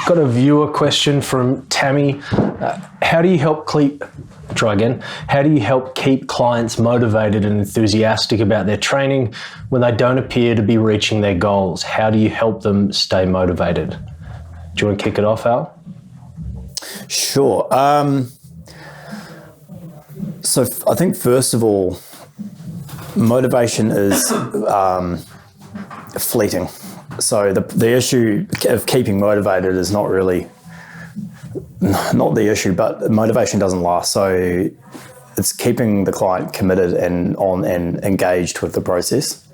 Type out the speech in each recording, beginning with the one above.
Got a viewer question from Tammy. How do you help keep clients motivated and enthusiastic about their training when they don't appear to be reaching their goals? How do you help them stay motivated? Do you want to kick it off, Al? Sure. So I think first of all, motivation is fleeting. So the issue of keeping motivated is not the issue, but motivation doesn't last. So it's keeping the client committed and engaged with the process.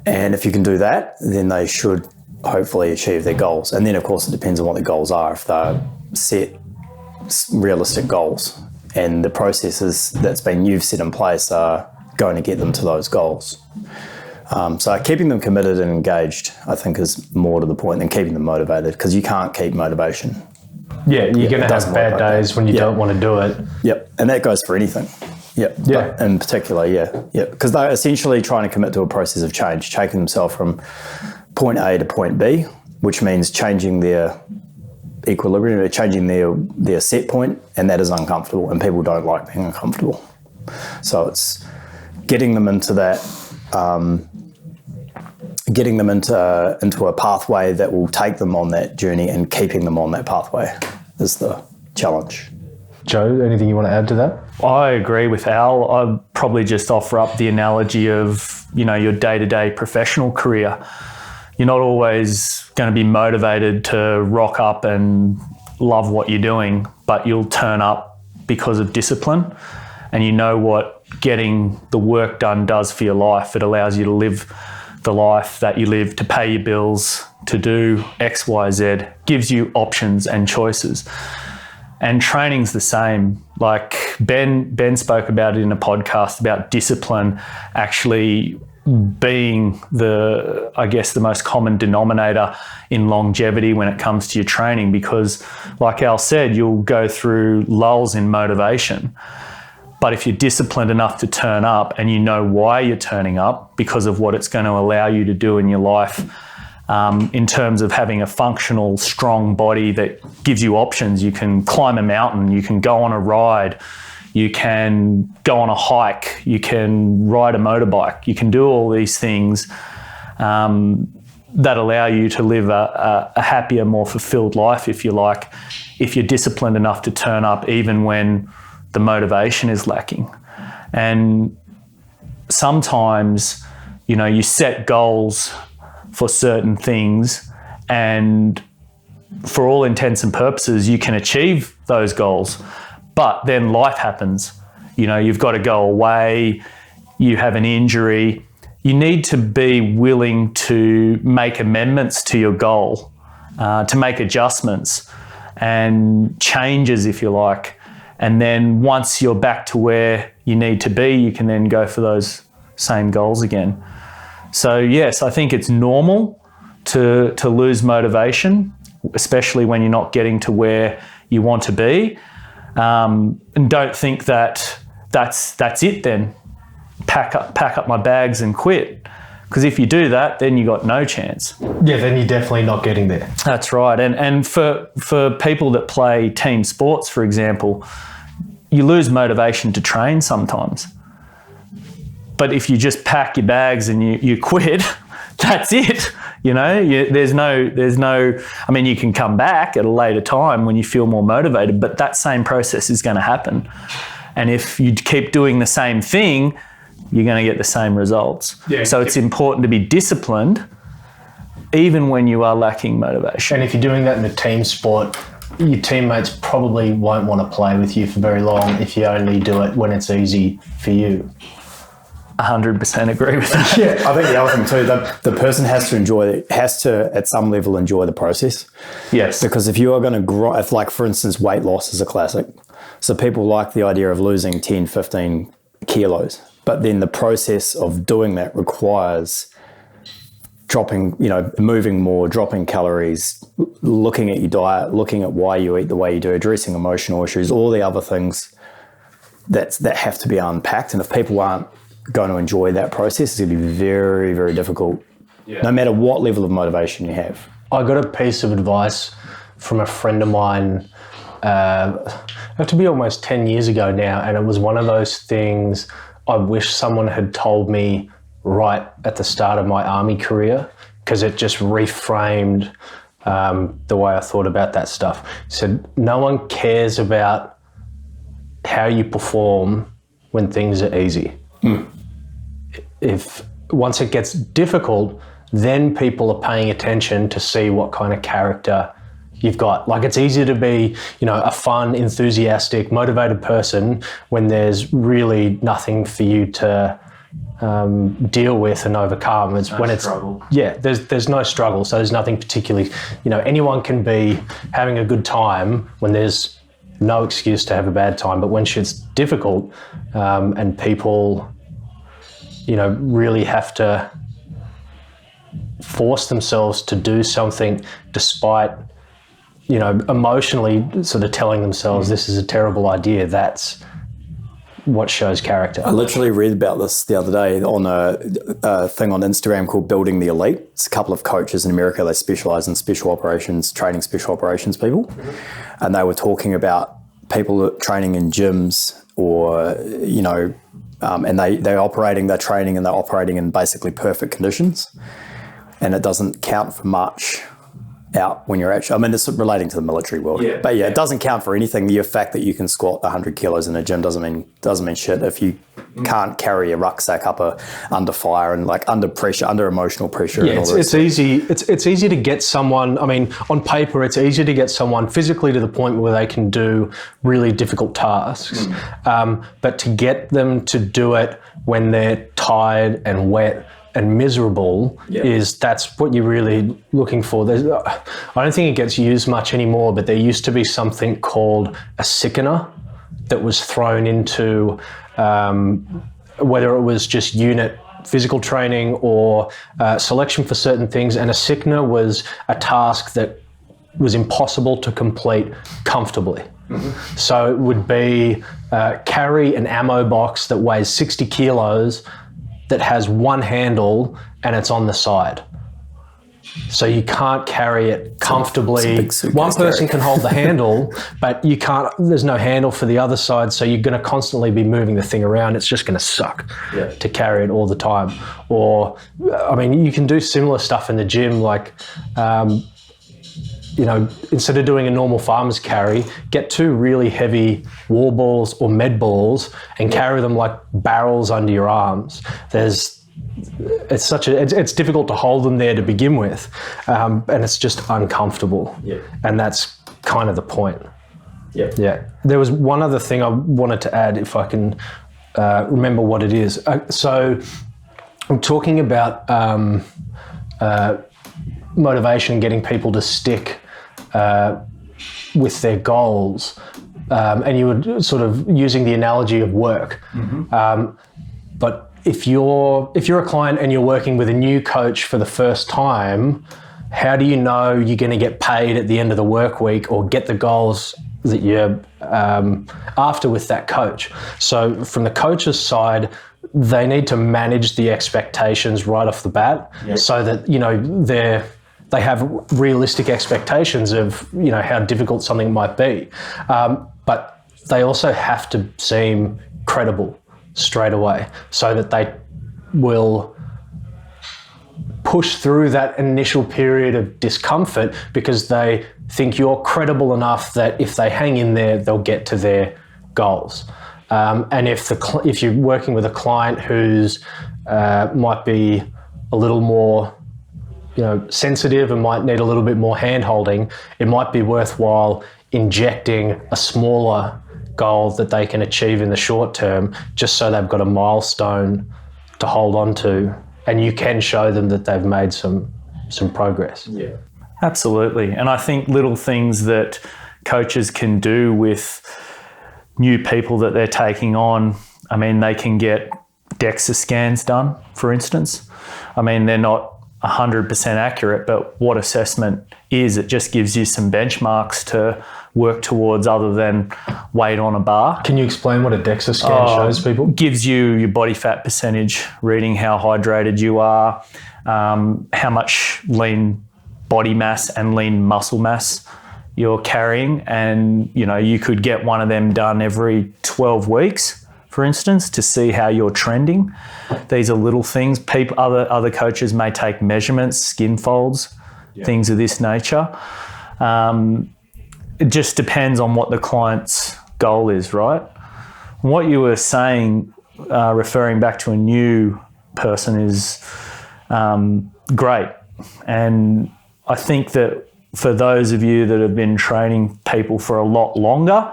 And if you can do that, then they should hopefully achieve their goals. And then of course it depends on what the goals are. If they're set realistic goals and the processes you've set in place are going to get them to those goals. So keeping them committed and engaged, I think, is more to the point than keeping them motivated, because you can't keep motivation. Yeah, you're going to have bad days when you don't want to do it. Yep, and that goes for anything. Yep. Yeah. But in particular, because they're essentially trying to commit to a process of change, taking themselves from point A to point B, which means changing their equilibrium, changing their set point, and that is uncomfortable, and people don't like being uncomfortable. So it's getting them into that. Getting them into a pathway that will take them on that journey and keeping them on that pathway is the challenge. Joe, anything you want to add to that? I agree with Al. I'd probably just offer up the analogy of, your day-to-day professional career. You're not always going to be motivated to rock up and love what you're doing, but you'll turn up because of discipline, and you know what getting the work done does for your life. It allows you to live the life that you live, to pay your bills, to do X, Y, Z, gives you options and choices. And training's the same. Like Ben spoke about it in a podcast about discipline actually being the most common denominator in longevity when it comes to your training, because like Al said, you'll go through lulls in motivation. But if you're disciplined enough to turn up and you know why you're turning up because of what it's going to allow you to do in your life, in terms of having a functional, strong body that gives you options. You can climb a mountain, you can go on a ride, you can go on a hike, you can ride a motorbike, you can do all these things that allow you to live a happier, more fulfilled life, if you like, if you're disciplined enough to turn up even when the motivation is lacking. And sometimes, you set goals for certain things, and for all intents and purposes, you can achieve those goals. But then life happens. You've got to go away, you have an injury. You need to be willing to make amendments to your goal, to make adjustments and changes, if you like. And then once you're back to where you need to be, you can then go for those same goals again. So yes, I think it's normal to lose motivation, especially when you're not getting to where you want to be. And don't think that that's it then. Pack up my bags and quit. Because if you do that, then you got no chance. Yeah, then you're definitely not getting there. That's right. And for people that play team sports, for example, you lose motivation to train sometimes. But if you just pack your bags and you quit, that's it. There's no. I mean, you can come back at a later time when you feel more motivated, but that same process is going to happen. And if you keep doing the same thing, you're going to get the same results. Yeah, so it's important to be disciplined, even when you are lacking motivation. And if you're doing that in a team sport, your teammates probably won't want to play with you for very long if you only do it when it's easy for you. 100% agree with that. Yeah, I think the other thing too, the person has to at some level enjoy the process. Yes. Because if you are going to grow, if like for instance, weight loss is a classic. So people like the idea of losing 10, 15 kilos, but then the process of doing that requires dropping, moving more, dropping calories, looking at your diet, looking at why you eat the way you do, addressing emotional issues, all the other things that have to be unpacked. And if people aren't going to enjoy that process, it's going to be very, very difficult, no matter what level of motivation you have. I got a piece of advice from a friend of mine, have to be almost 10 years ago now, and it was one of those things I wish someone had told me right at the start of my army career, because it just reframed the way I thought about that stuff. It said, no one cares about how you perform when things are easy. If once it gets difficult, then people are paying attention to see what kind of character you've got. Like, it's easy to be, a fun, enthusiastic, motivated person when there's really nothing for you to deal with and overcome. It's when it's struggle. Yeah, there's no struggle, so there's nothing particularly. Anyone can be having a good time when there's no excuse to have a bad time, but when shit's difficult, and people, really have to force themselves to do something despite, emotionally sort of telling themselves this is a terrible idea, that's what shows character. I literally read about this the other day on a thing on Instagram called Building the Elite. It's a couple of coaches in America. They specialize in special operations, training special operations people. And they were talking about people training in gyms or, and they're training and they're operating in basically perfect conditions. And it doesn't count for much out when you're actually, it's relating to the military world. But it doesn't count for anything. The fact that you can squat 100 kilos in a gym doesn't mean shit if you can't carry a rucksack up under fire and like under pressure, under emotional pressure. Yeah, it's easy. It's easy to get someone, on paper, it's easy to get someone physically to the point where they can do really difficult tasks. But to get them to do it when they're tired and wet and miserable that's what you're really looking for. I don't think it gets used much anymore, but there used to be something called a sickener that was thrown into whether it was just unit physical training or selection for certain things, and a sickener was a task that was impossible to complete comfortably. So it would be carry an ammo box that weighs 60 kilos that has one handle and it's on the side. So you can't carry it comfortably. One person can hold the handle, but you can't, there's no handle for the other side. So you're going to constantly be moving the thing around. It's just going to suck to carry it all the time. Or, you can do similar stuff in the gym, like, instead of doing a normal farmer's carry, get two really heavy war balls or med balls and carry them like barrels under your arms. It's difficult to hold them there to begin with, and it's just uncomfortable. And that's kind of the point. There was one other thing I wanted to add, if I can remember what it is. So I'm talking about motivation, getting people to stick with their goals, and you were sort of using the analogy of work. But if you're a client and you're working with a new coach for the first time, how do you know you're going to get paid at the end of the work week or get the goals that you're after with that coach? So from the coach's side, they need to manage the expectations right off the bat, so that they have realistic expectations of how difficult something might be, but they also have to seem credible straight away, so that they will push through that initial period of discomfort because they think you're credible enough that if they hang in there, they'll get to their goals. And if you're working with a client who's might be a little more sensitive and might need a little bit more hand-holding, it might be worthwhile injecting a smaller goal that they can achieve in the short term, just so they've got a milestone to hold on to, and you can show them that they've made some progress. Absolutely. And I think little things that coaches can do with new people that they're taking on, they can get DEXA scans done, for instance. They're not 100% accurate, but what assessment is, it just gives you some benchmarks to work towards other than weight on a bar. Can you explain what a DEXA scan shows people? Gives you your body fat percentage, reading how hydrated you are, how much lean body mass and lean muscle mass you're carrying, and you could get one of them done every 12 weeks, for instance, to see how you're trending. These are little things. Other coaches may take measurements, skin folds, things of this nature. It just depends on what the client's goal is, right? What you were saying, referring back to a new person, is great. And I think that for those of you that have been training people for a lot longer,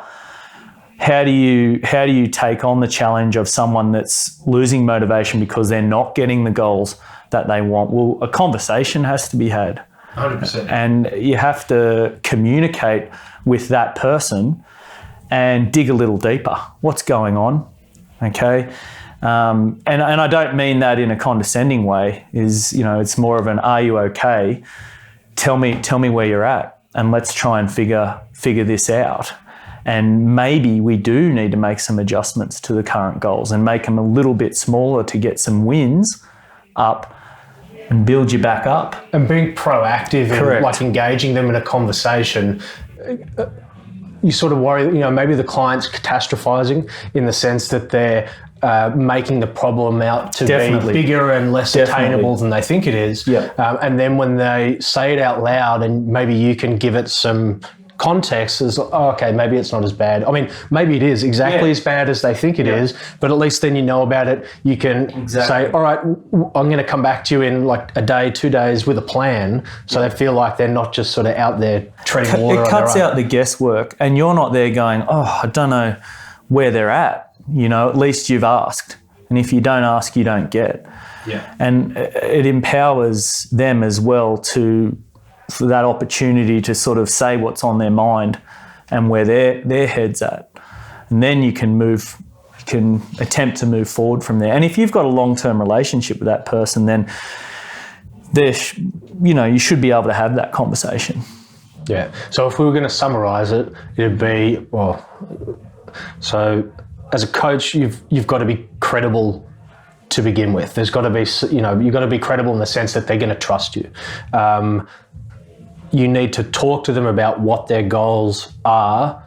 how do you take on the challenge of someone that's losing motivation because they're not getting the goals that they want? Well, a conversation has to be had. 100%. And you have to communicate with that person and dig a little deeper. What's going on? Okay. And I don't mean that in a condescending way. It's more of an, are you okay? Tell me where you're at, and let's try and figure this out. And maybe we do need to make some adjustments to the current goals and make them a little bit smaller to get some wins up and build you back up. And being proactive Correct. and engaging them in a conversation. You sort of worry, maybe the client's catastrophizing in the sense that they're making the problem out to Definitely. be bigger and less attainable than they think it is. Yeah. And then when they say it out loud, and maybe you can give it some context, as okay, maybe it's not as bad. I mean, maybe it is exactly as bad as they think it is, but at least then you know about it. You can say, all right, I'm going to come back to you in a day, 2 days with a plan, so they feel like they're not just sort of out there treading water. It cuts out the guesswork, and you're not there going, I don't know where they're at. At least you've asked. And if you don't ask, you don't get. Yeah. And it empowers them as well for that opportunity to sort of say what's on their mind and where their head's at. And then you can attempt to move forward from there. And if you've got a long-term relationship with that person, then you should be able to have that conversation. Yeah. So if we were going to summarize it, it'd be, so as a coach, you've got to be credible to begin with. There's got to be, you've got to be credible in the sense that they're going to trust you. You need to talk to them about what their goals are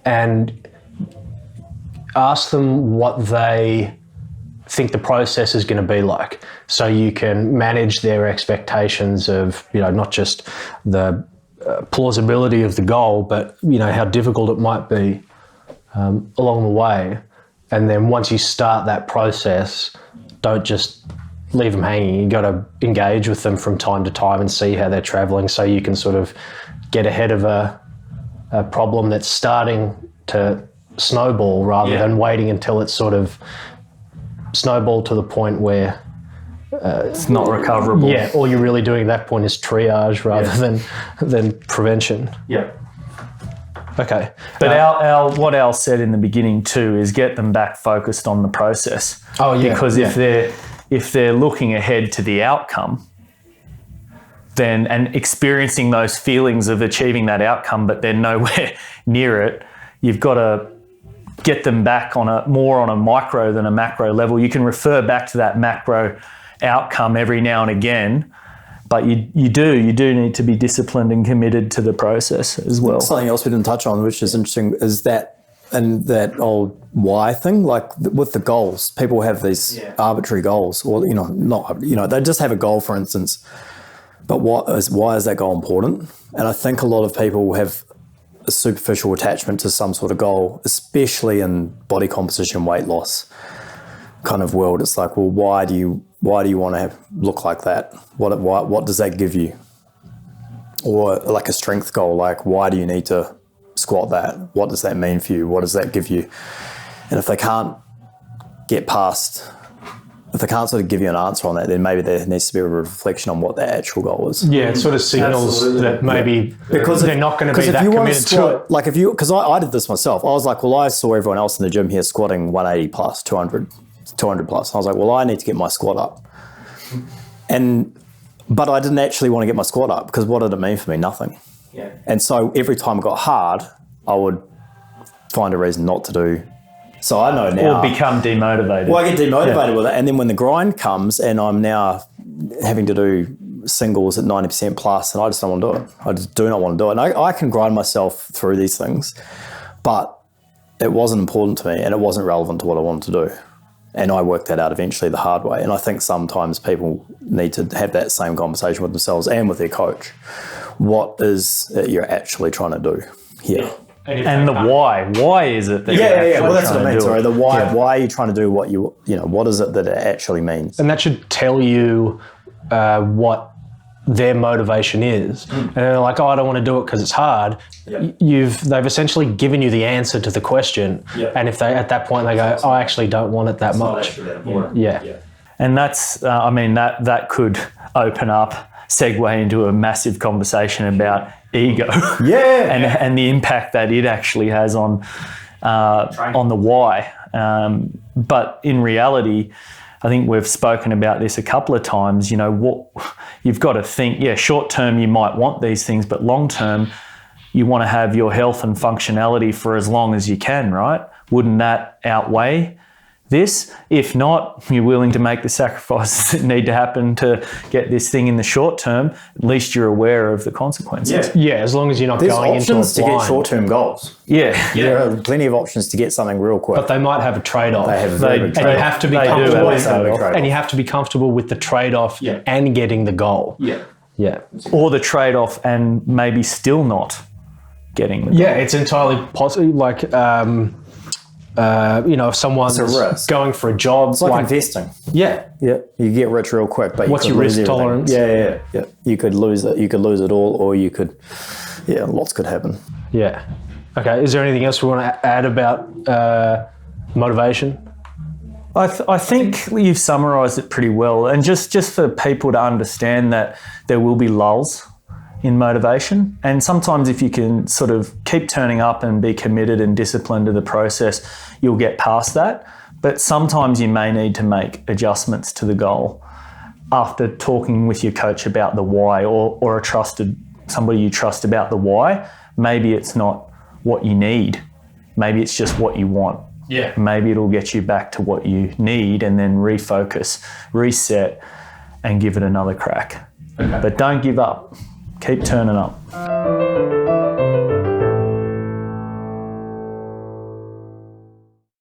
and ask them what they think the process is going to be like, so you can manage their expectations of, not just the plausibility of the goal, but, how difficult it might be along the way. And then once you start that process, don't just leave them hanging. You got to engage with them from time to time and see how they're traveling, so you can sort of get ahead of a problem that's starting to snowball, rather than waiting until it's sort of snowballed to the point where it's not recoverable. Yeah, all you're really doing at that point is triage rather than prevention. Yeah. Okay. But what Al said in the beginning too is get them back focused on the process. Oh yeah. Because if they're looking ahead to the outcome, then and experiencing those feelings of achieving that outcome, but they're nowhere near it, you've got to get them back more on a micro than a macro level. You can refer back to that macro outcome every now and again, but you do need to be disciplined and committed to the process as well. Something else we didn't touch on, which is interesting, is that old why thing, like with the goals. People have these arbitrary goals, or they just have a goal, for instance. But why is that goal important? And I think a lot of people have a superficial attachment to some sort of goal, especially in body composition, weight loss kind of world. It's like, well, why do you want to look like that? What does that give you? Or like a strength goal, like why do you need to squat that? What does that mean for you? What does that give you? And if they can't sort of give you an answer on that, then maybe there needs to be a reflection on what their actual goal is. Yeah, it sort of signals that maybe because they're not going to be that committed to it. Like because I did this myself. I was like, well, I saw everyone else in the gym here squatting 180 plus, 200 plus. And I was like, well, I need to get my squat up. But I didn't actually want to get my squat up, because what did it mean for me? Nothing. Yeah. And so every time it got hard, I would find a reason not to do. So I know now. Or become demotivated. Well, I get demotivated with it. And then when the grind comes and I'm now having to do singles at 90% plus, and I just don't want to do it. I just do not want to do it. And I can grind myself through these things, but it wasn't important to me and it wasn't relevant to what I wanted to do. And I worked that out eventually the hard way. And I think sometimes people need to have that same conversation with themselves and with their coach. What is it you're actually trying to do here? And the why. Why is it that you're actually well, that's what I trying mean. to do Sorry, it? the why. Why are you trying to do what what is it that it actually means? And that should tell you what their motivation is. And they're like, oh, I don't want to do it because it's hard. They've essentially given you the answer to the question. And if they, at that point, they go, I actually don't want it that much. And that's, that could open up, segue into a massive conversation about ego. And the impact that it actually has on the why. But in reality, I think we've spoken about this a couple of times, what you've got to think, short term you might want these things, but long term you want to have your health and functionality for as long as you can, right? Wouldn't that outweigh this? If not, you're willing to make the sacrifices that need to happen to get this thing in the short term, at least you're aware of the consequences. Yeah, as long as you're not There's going into a options to get blind. short-term goals. There are plenty of options to get something real quick. But they might have a trade-off. They have a very big and you trade-off. have to be They do comfortable have a trade-off. and you have to be comfortable with the trade-off and getting the goal. Or the trade-off and maybe still not getting the goal. It's entirely possible. Like, if someone's It's a risk. going for a job, It's like investing. You get rich real quick, but What's you your could lose risk everything. tolerance? You could lose it. You could lose it all, or you could. Lots could happen. Okay. Is there anything else we want to add about motivation? I think you've summarised it pretty well. And just for people to understand that there will be lulls in motivation. And sometimes if you can sort of keep turning up and be committed and disciplined to the process, you'll get past that. But sometimes you may need to make adjustments to the goal after talking with your coach about the why, or somebody you trust about the why. Maybe it's not what you need. Maybe it's just what you want. Maybe it'll get you back to what you need and then refocus, reset, and give it another crack. But don't give up. Keep turning up.